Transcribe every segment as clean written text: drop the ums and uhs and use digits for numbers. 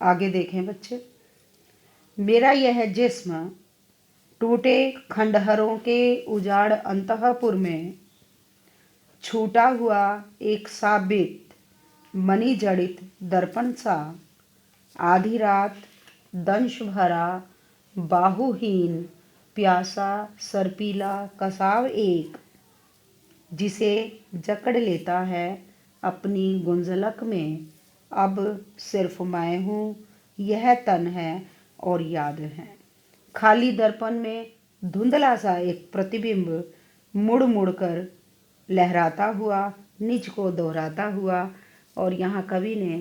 आगे देखें बच्चे। मेरा यह जिस्म टूटे खंडहरों के उजाड़ अंतःपुर में छूटा हुआ एक साबित मणि जड़ित दर्पण सा, आधी रात दंश भरा बाहुहीन प्यासा सर्पीला कसाव एक, जिसे जकड़ लेता है अपनी गुंजलक में। अब सिर्फ मैं हूँ, यह तन है और याद है। खाली दर्पण में धुंधला सा एक प्रतिबिंब मुड़ मुड़ कर लहराता हुआ, निज को दोहराता हुआ। और यहाँ कवि ने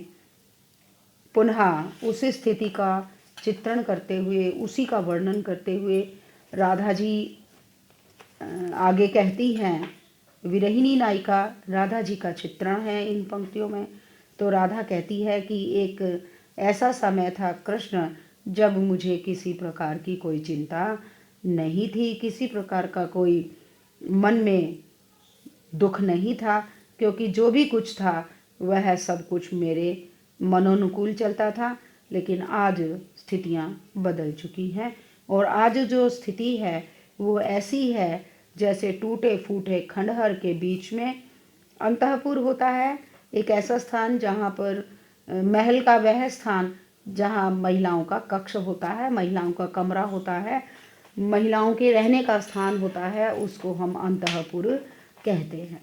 पुनः उस स्थिति का चित्रण करते हुए, उसी का वर्णन करते हुए राधा जी आगे कहती हैं, विरहिणी नायिका राधा जी का चित्रण है इन पंक्तियों में। तो राधा कहती है कि एक ऐसा समय था कृष्ण जब मुझे किसी प्रकार की कोई चिंता नहीं थी, किसी प्रकार का कोई मन में दुख नहीं था, क्योंकि जो भी कुछ था वह सब कुछ मेरे मनोनुकूल चलता था। लेकिन आज स्थितियां बदल चुकी हैं और आज जो स्थिति है वो ऐसी है जैसे टूटे फूटे खंडहर के बीच में अंतःपुर होता है, एक ऐसा स्थान जहाँ पर महल का वह स्थान जहाँ महिलाओं का कक्ष होता है, महिलाओं का कमरा होता है, महिलाओं के रहने का स्थान होता है, उसको हम अंतःपुर कहते हैं।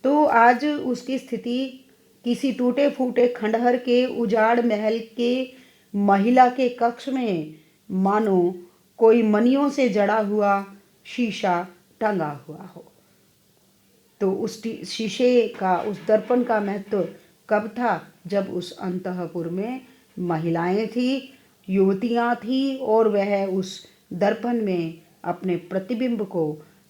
तो आज उसकी स्थिति किसी टूटे फूटे खंडहर के उजाड़ महल के महिला के कक्ष में मानो कोई मणियों से जड़ा हुआ शीशा टंगा हुआ हो। तो उस शीशे का, उस दर्पण का महत्व कब था? जब उस अंतःपुर में महिलाएं थी, युवतियां थी और वह उस दर्पण में अपने प्रतिबिंब को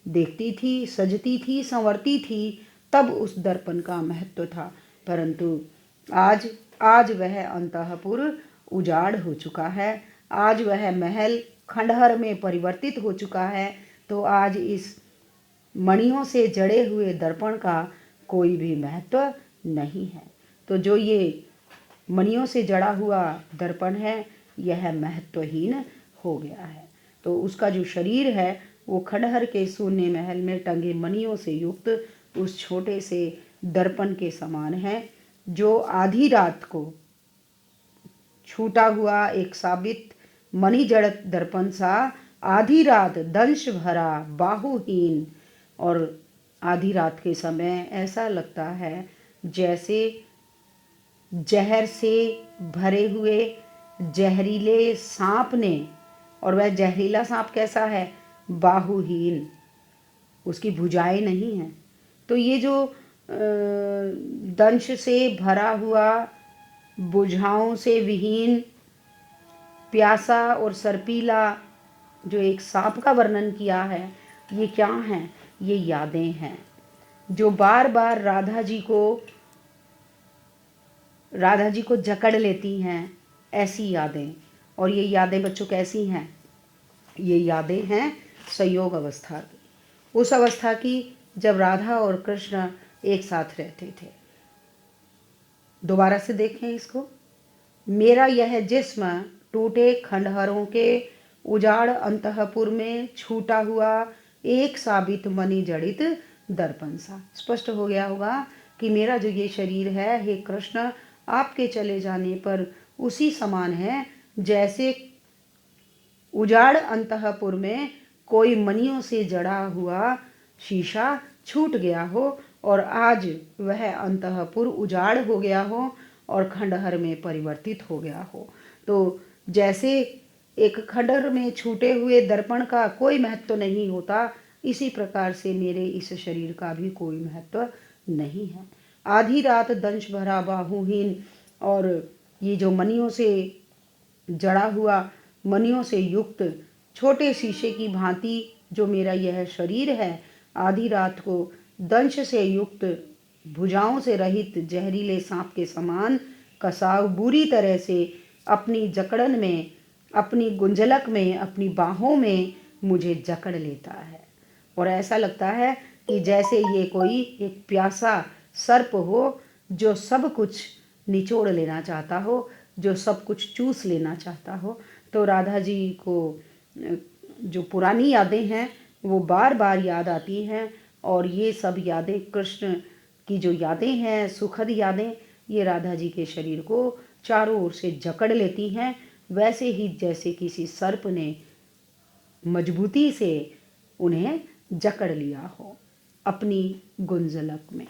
देखती थी, सजती थी, संवरती थी, तब उस दर्पण का महत्व था। परंतु आज वह अंतःपुर उजाड़ हो चुका है, आज वह महल खंडहर में परिवर्तित हो चुका है। तो आज इस मणियों से जड़े हुए दर्पण का कोई भी महत्व नहीं है। तो जो ये मणियों से जड़ा हुआ दर्पण है यह महत्वहीन हो गया है। तो उसका जो शरीर है वो खंडहर के शून्य महल में टंगे मणियों से युक्त उस छोटे से दर्पण के समान है, जो आधी रात को छूटा हुआ एक साबित मणि जड़त दर्पण सा, आधी रात दंश भरा बाहुहीन। और आधी रात के समय ऐसा लगता है जैसे जहर से भरे हुए जहरीले सांप ने, और वह जहरीला सांप कैसा है? बाहुहीन, उसकी भुजाएं नहीं हैं। तो ये जो दंश से भरा हुआ, भुजाओं से विहीन, प्यासा और सर्पीला जो एक सांप का वर्णन किया है, ये क्या हैं? ये यादें हैं जो बार बार राधा जी को जकड़ लेती हैं, ऐसी यादें। और ये यादें बच्चों कैसी हैं? ये यादें हैं संयोग अवस्था की, उस अवस्था की जब राधा और कृष्ण एक साथ रहते थे। दोबारा से देखें इसको। मेरा यह जिस्म टूटे खंडहरों के उजाड़ अंतःपुर में छूटा हुआ एक साबित मणि जड़ित दर्पण सा। स्पष्ट हो गया होगा कि मेरा जो ये शरीर है, हे कृष्ण, आपके चले जाने पर उसी समान है जैसे उजाड़ अंतःपुर में कोई मणियों से जड़ा हुआ शीशा छूट गया हो और आज वह अंतःपुर उजाड़ हो गया हो और खंडहर में परिवर्तित हो गया हो। तो जैसे एक खंडहर में छूटे हुए दर्पण का कोई महत्व नहीं होता, इसी प्रकार से मेरे इस शरीर का भी कोई महत्व नहीं है। आधी रात दंश भरा बाहुहीन, और ये जो मणियों से जड़ा हुआ, मणियों से युक्त छोटे शीशे की भांति जो मेरा यह शरीर है, आधी रात को दंश से युक्त, भुजाओं से रहित जहरीले सांप के समान कसाव बुरी तरह से अपनी जकड़न में, अपनी गुंजलक में, अपनी बाहों में मुझे जकड़ लेता है। और ऐसा लगता है कि जैसे ये कोई एक प्यासा सर्प हो जो सब कुछ निचोड़ लेना चाहता हो, जो सब कुछ चूस लेना चाहता हो। तो राधा जी को जो पुरानी यादें हैं वो बार बार याद आती हैं, और ये सब यादें, कृष्ण की जो यादें हैं, सुखद यादें, ये राधा जी के शरीर को चारों ओर से जकड़ लेती हैं, वैसे ही जैसे किसी सर्प ने मजबूती से उन्हें जकड़ लिया हो अपनी गुंजलक में,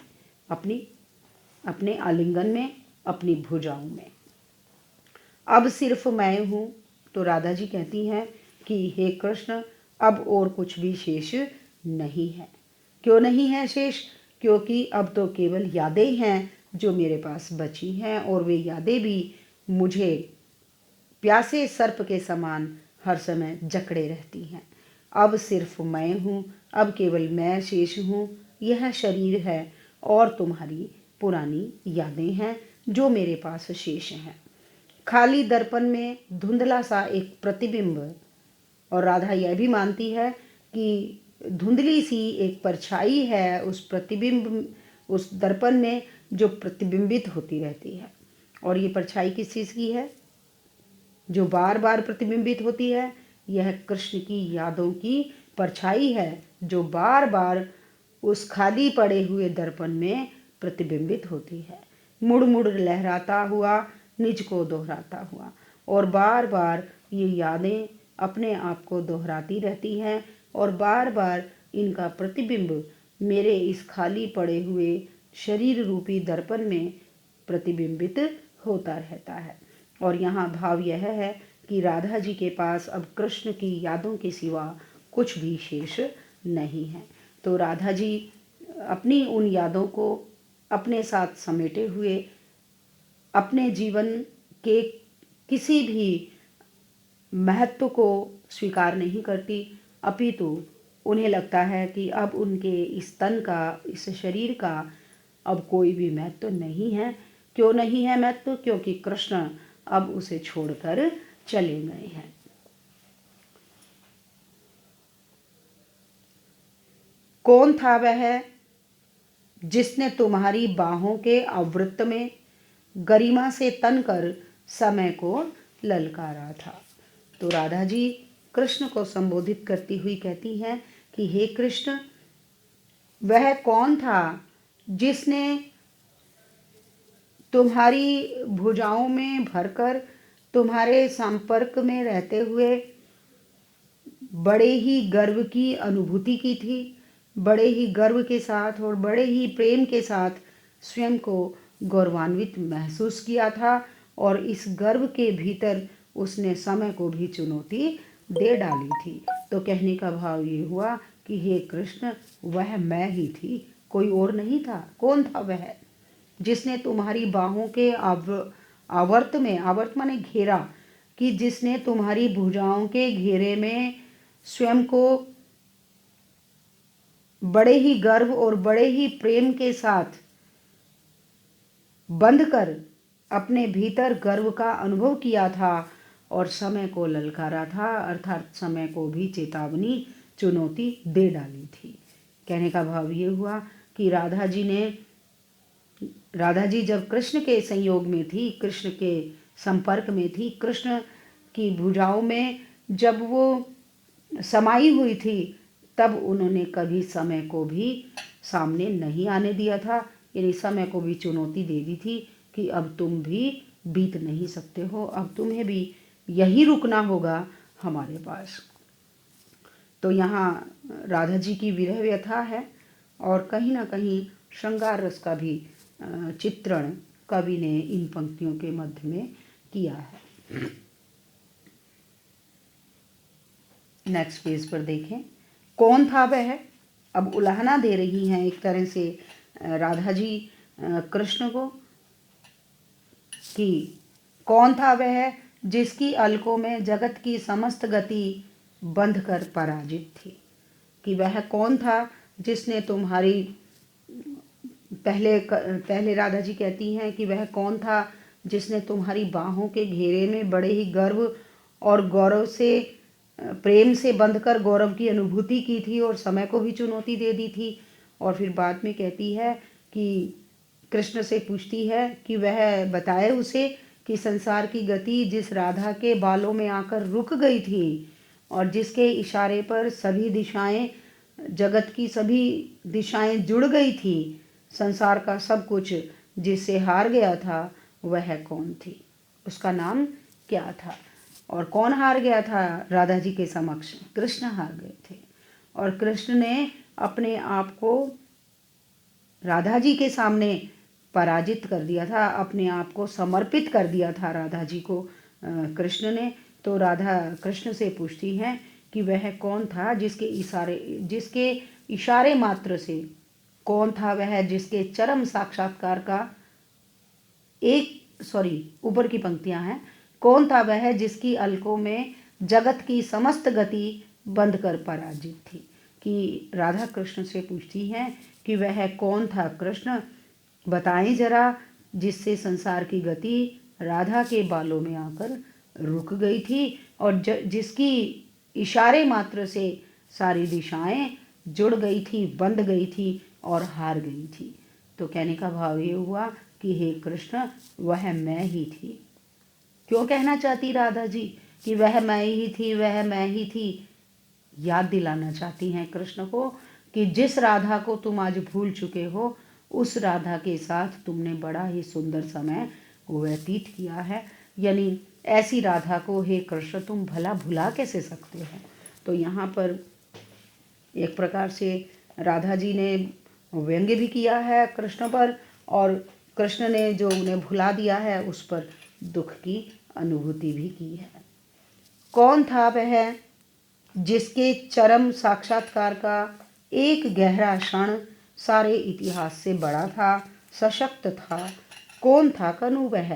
अपने आलिंगन में, अपनी भुजाओं में। अब सिर्फ मैं हूँ। तो राधा जी कहती हैं कि हे कृष्ण, अब और कुछ भी शेष नहीं है। क्यों नहीं है शेष? क्योंकि अब तो केवल यादें हैं जो मेरे पास बची हैं, और वे यादें भी मुझे प्यासे सर्प के समान हर समय जकड़े रहती हैं। अब सिर्फ मैं हूँ, अब केवल मैं शेष हूँ। यह शरीर है और तुम्हारी पुरानी यादें हैं जो मेरे पास शेष हैं। खाली दर्पण में धुंधला सा एक प्रतिबिंब, और राधा यह भी मानती है कि धुंधली सी एक परछाई है उस प्रतिबिंब, उस दर्पण में जो प्रतिबिंबित होती रहती है। और ये परछाई किस चीज़ की है जो बार बार प्रतिबिंबित होती है? यह कृष्ण की यादों की परछाई है जो बार बार उस खाली पड़े हुए दर्पण में प्रतिबिंबित होती है, मुड़ मुड़ लहराता हुआ, निज को दोहराता हुआ। और बार बार ये यादें अपने आप को दोहराती रहती हैं, और बार बार इनका प्रतिबिंब मेरे इस खाली पड़े हुए शरीर रूपी दर्पण में प्रतिबिंबित होता रहता है। और यहाँ भाव यह है कि राधा जी के पास अब कृष्ण की यादों के सिवा कुछ भी शेष नहीं है। तो राधा जी अपनी उन यादों को अपने साथ समेटे हुए अपने जीवन के किसी भी महत्व को स्वीकार नहीं करती, अपितु उन्हें लगता है कि अब उनके इस तन का, इस शरीर का अब कोई भी महत्व नहीं है। क्यों नहीं है महत्व? क्योंकि कृष्ण अब उसे छोड़कर चले गए हैं। कौन था वह जिसने तुम्हारी बाहों के आवृत्त में गरिमा से तनकर समय को ललकारा था? तो राधा जी कृष्ण को संबोधित करती हुई कहती हैं कि हे कृष्ण, वह कौन था जिसने तुम्हारी भुजाओं में भरकर तुम्हारे संपर्क में रहते हुए बड़े ही गर्व की अनुभूति की थी, बड़े ही गर्व के साथ और बड़े ही प्रेम के साथ स्वयं को गौरवान्वित महसूस किया था, और इस गर्व के भीतर उसने समय को भी चुनौती दे डाली थी। तो कहने का भाव ये हुआ कि हे कृष्ण, वह मैं ही थी, कोई और नहीं था। कौन था वह जिसने तुम्हारी बाहों के आवर्त में, आवर्त माने घेरा, कि जिसने तुम्हारी भुजाओं के घेरे में स्वयं को बड़े ही गर्व और बड़े ही प्रेम के साथ बंध कर अपने भीतर गर्व का अनुभव किया था और समय को ललकारा था, अर्थात समय को भी चेतावनी, चुनौती दे डाली थी। कहने का भाव ये हुआ कि राधा जी जब कृष्ण के संयोग में थी, कृष्ण के संपर्क में थी, कृष्ण की भुजाओं में जब वो समाई हुई थी, तब उन्होंने कभी समय को भी सामने नहीं आने दिया था। यानी समय को भी चुनौती दे दी थी कि अब तुम भी बीत नहीं सकते हो, अब तुम्हें भी यही रुकना होगा हमारे पास। तो यहाँ राधा जी की विरह व्यथा है, और कहीं ना कहीं श्रृंगार रस का भी चित्रण कवि ने इन पंक्तियों के मध्य में किया है। नेक्स्ट पेज पर देखें, कौन था वह? अब उलाहना दे रही हैं एक तरह से राधा जी कृष्ण को कि कौन था वह जिसकी अलकों में जगत की समस्त गति बंध कर पराजित थी। कि वह कौन था जिसने तुम्हारी, पहले राधा जी कहती हैं कि वह कौन था जिसने तुम्हारी बाहों के घेरे में बड़े ही गर्व और गौरव से, प्रेम से बंधकर गौरव की अनुभूति की थी और समय को भी चुनौती दे दी थी। और फिर बाद में कहती है कि कृष्ण से पूछती है कि वह बताए उसे कि संसार की गति जिस राधा के बालों में आकर रुक गई थी और जिसके इशारे पर सभी दिशाएं, जगत की सभी दिशाएं जुड़ गई थी, संसार का सब कुछ जिससे हार गया था, वह कौन थी? उसका नाम क्या था? और कौन हार गया था राधा जी के समक्ष? कृष्ण हार गए थे। और कृष्ण ने अपने आप को राधा जी के सामने पराजित कर दिया था, अपने आप को समर्पित कर दिया था राधा जी को कृष्ण ने। तो राधा कृष्ण से पूछती हैं कि वह कौन था जिसके इशारे मात्र से, कौन था वह जिसके चरम साक्षात्कार का ऊपर की पंक्तियां हैं, कौन था वह जिसकी अलकों में जगत की समस्त गति बंद कर पराजित थी? कि राधा कृष्ण से पूछती हैं कि वह कौन था कृष्ण, बताएं जरा, जिससे संसार की गति राधा के बालों में आकर रुक गई थी और जिसकी इशारे मात्र से सारी दिशाएं जुड़ गई थी, बंध गई थी और हार गई थी। तो कहने का भाव ये हुआ कि हे कृष्ण, वह मैं ही थी। क्यों कहना चाहती राधा जी कि वह मैं ही थी, वह मैं ही थी? याद दिलाना चाहती हैं कृष्ण को कि जिस राधा को तुम आज भूल चुके हो, उस राधा के साथ तुमने बड़ा ही सुंदर समय व्यतीत किया है। यानी ऐसी राधा को हे कृष्ण तुम भला भुला कैसे सकते हो? तो यहाँ पर एक प्रकार से राधा जी ने व्यंग्य भी किया है कृष्ण पर, और कृष्ण ने जो उन्हें भुला दिया है उस पर दुख की अनुभूति भी की है। कौन था वह जिसके चरम साक्षात्कार का एक गहरा क्षण सारे इतिहास से बड़ा था, सशक्त था? कौन था कनु वह?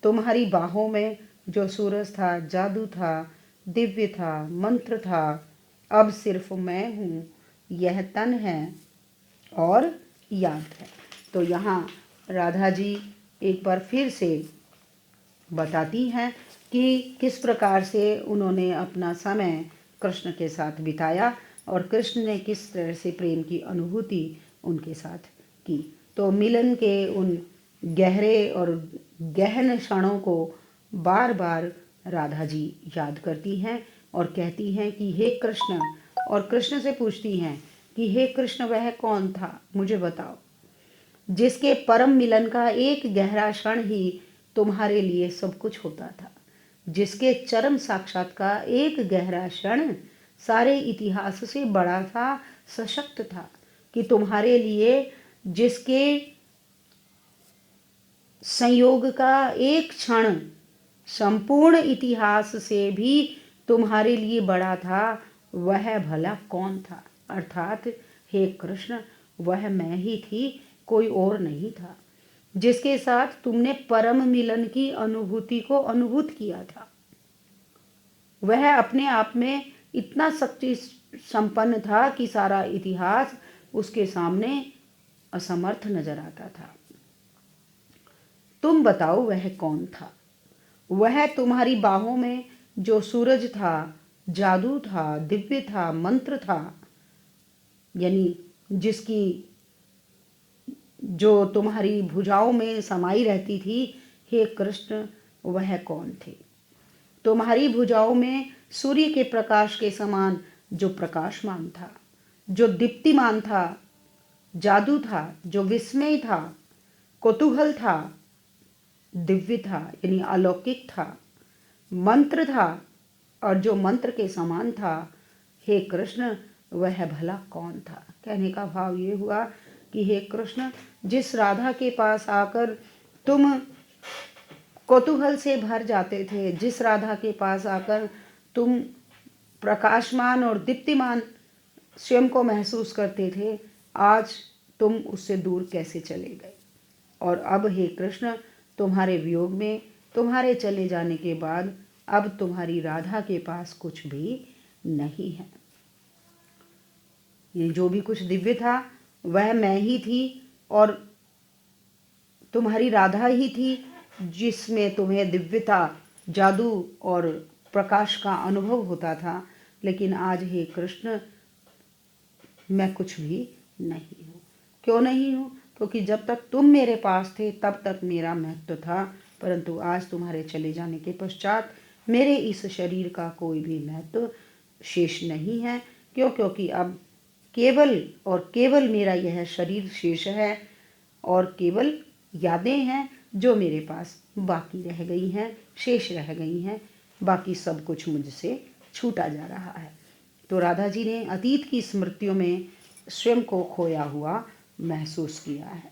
तुम्हारी बाहों में जो सूरज था, जादू था, दिव्य था, मंत्र था। अब सिर्फ मैं हूँ, यह तन है और याद है। तो यहाँ राधा जी एक बार फिर से बताती हैं कि किस प्रकार से उन्होंने अपना समय कृष्ण के साथ बिताया और कृष्ण ने किस तरह से प्रेम की अनुभूति उनके साथ की। तो मिलन के उन गहरे और गहन क्षणों को बार बार राधा जी याद करती हैं और कहती हैं कि हे कृष्ण, और कृष्ण से पूछती हैं कि हे कृष्ण, वह कौन था, मुझे बताओ, जिसके परम मिलन का एक गहरा क्षण ही तुम्हारे लिए सब कुछ होता था, जिसके चरम साक्षात का एक गहरा क्षण सारे इतिहास से बड़ा था, सशक्त था, कि तुम्हारे लिए जिसके संयोग का एक क्षण संपूर्ण इतिहास से भी तुम्हारे लिए बड़ा था, वह भला कौन था? अर्थात हे कृष्ण, वह मैं ही थी, कोई और नहीं था, जिसके साथ तुमने परम मिलन की अनुभूति को अनुभूत किया था। वह अपने आप में इतना शक्ति संपन्न था कि सारा इतिहास उसके सामने असमर्थ नजर आता था। तुम बताओ वह कौन था? वह तुम्हारी बाहों में जो सूरज था, जादू था, दिव्य था, मंत्र था, यानी जिसकी जो तुम्हारी भुजाओं में समाई रहती थी, हे कृष्ण, वह कौन थे? तुम्हारी भुजाओं में सूर्य के प्रकाश के समान जो प्रकाशमान था, जो दीप्तिमान था, जादू था, जो विस्मय था, कौतूहल था, दिव्य था यानी अलौकिक था, मंत्र था और जो मंत्र के समान था, हे कृष्ण, वह भला कौन था? कहने का भाव ये हुआ कि हे कृष्ण, जिस राधा के पास आकर तुम कौतूहल से भर जाते थे, जिस राधा के पास आकर तुम प्रकाशमान और दीप्तिमान स्वयं को महसूस करते थे, आज तुम उससे दूर कैसे चले गए? और अब हे कृष्ण, तुम्हारे वियोग में, तुम्हारे चले जाने के बाद अब तुम्हारी राधा के पास कुछ भी नहीं है। ये जो भी कुछ दिव्य था वह मैं ही थी और तुम्हारी राधा ही थी, जिसमें तुम्हें दिव्यता, जादू और प्रकाश का अनुभव होता था। लेकिन आज हे कृष्ण, मैं कुछ भी नहीं हूँ। क्यों नहीं हूँ? क्योंकि जब तक तुम मेरे पास थे तब तक मेरा महत्व था, परंतु आज तुम्हारे चले जाने के पश्चात मेरे इस शरीर का कोई भी महत्व शेष नहीं है, क्योंकि अब केवल और केवल मेरा यह शरीर शेष है और केवल यादें हैं जो मेरे पास बाकी रह गई हैं, शेष रह गई हैं। बाकी सब कुछ मुझसे छूटा जा रहा है। तो राधा जी ने अतीत की स्मृतियों में स्वयं को खोया हुआ महसूस किया है।